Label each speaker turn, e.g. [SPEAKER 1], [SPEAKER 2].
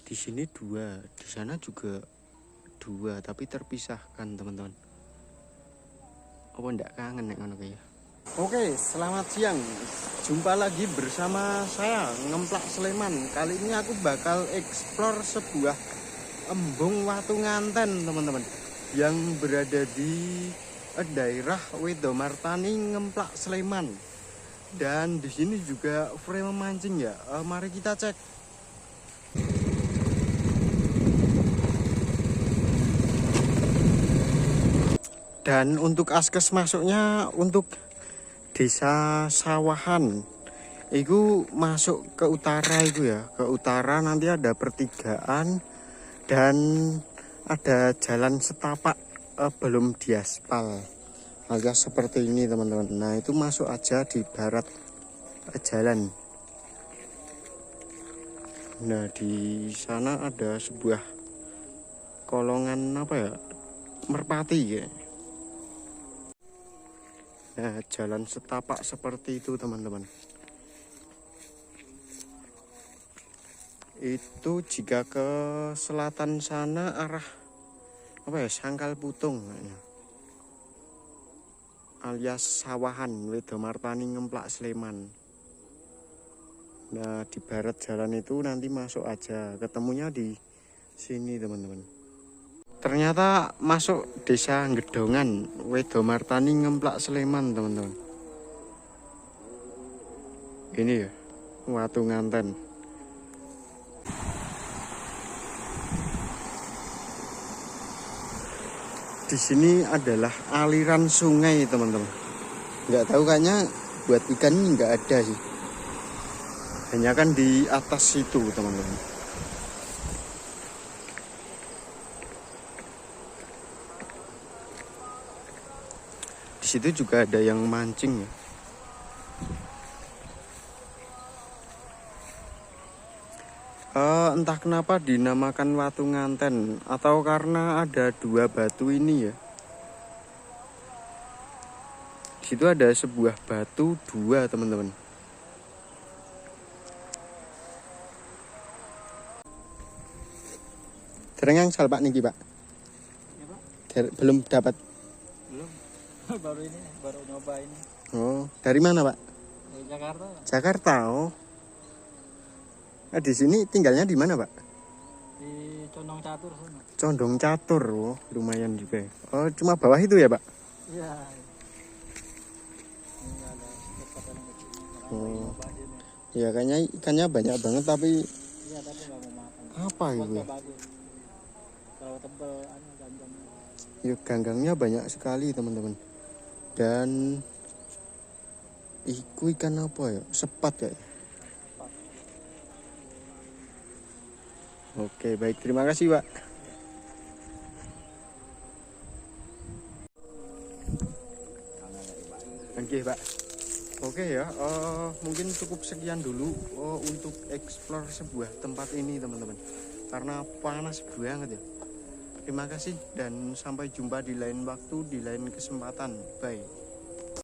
[SPEAKER 1] Di sini dua, di sana juga dua, tapi terpisahkan teman-teman. Apa ndak kangen nek ngono kayak? Oke, selamat siang. Jumpa lagi bersama saya Ngemplak Sleman. Kali ini aku bakal explore sebuah embung watu nganten, teman-teman, yang berada di daerah Wedomartani, Ngemplak, Sleman. Dan di sini juga frame memancing ya. Mari kita cek. Dan untuk askes masuknya untuk Desa Sawahan, itu masuk ke utara itu ya, ke utara nanti ada pertigaan dan ada jalan setapak belum diaspal, alias seperti ini teman-teman. Nah itu masuk aja di barat jalan. Nah di sana ada sebuah kolongan apa ya, merpati ya. Nah, jalan setapak seperti itu teman-teman. Itu jika ke selatan sana arah apa ya, Sangkal Putung alias Sawahan, Wedomartani, Ngemplak, Sleman. Nah di barat jalan itu nanti masuk aja, ketemunya di sini teman-teman. Ternyata masuk Desa Gedongan, Wedomartani, Ngemplak, Sleman teman-teman. Ini ya watu nganten. Di sini adalah aliran sungai teman-teman. Nggak tahu kayaknya buat ikan nggak ada sih. Hanya kan di atas situ teman-teman. Di situ juga ada yang mancing ya. Entah kenapa dinamakan watu nganten, atau karena ada dua batu ini ya. Di situ ada sebuah batu dua teman-teman. Dereng sal Pak niki Pak?
[SPEAKER 2] Ya, Pak.
[SPEAKER 1] Belum dapat.
[SPEAKER 2] Belum. baru nyoba ini.
[SPEAKER 1] Oh, dari mana Pak?
[SPEAKER 2] Dari Jakarta.
[SPEAKER 1] Jakarta. Oh. Nah, di sini tinggalnya di mana Pak?
[SPEAKER 2] Di Condong Catur sana.
[SPEAKER 1] Condong Catur. Oh, lumayan juga. Oh, cuma bawah itu ya Pak?
[SPEAKER 2] Iya. Ini ada tempat yang kecil.
[SPEAKER 1] Oh. Ya kayaknya ikannya banyak banget tapi
[SPEAKER 2] Iya, tapi nggak mau makan.
[SPEAKER 1] apa itu?
[SPEAKER 2] Buatnya bagus. Kalau tebel, ganteng.
[SPEAKER 1] Ya ganggangnya banyak sekali teman-teman. Dan iku ikan apa ya? Sepat ya. Oke, baik, terima kasih Pak. Oke Pak. Oke ya, mungkin cukup sekian dulu untuk explore sebuah tempat ini teman-teman. Karena panas banget ya. Terima kasih dan sampai jumpa di lain waktu, di lain kesempatan. Bye.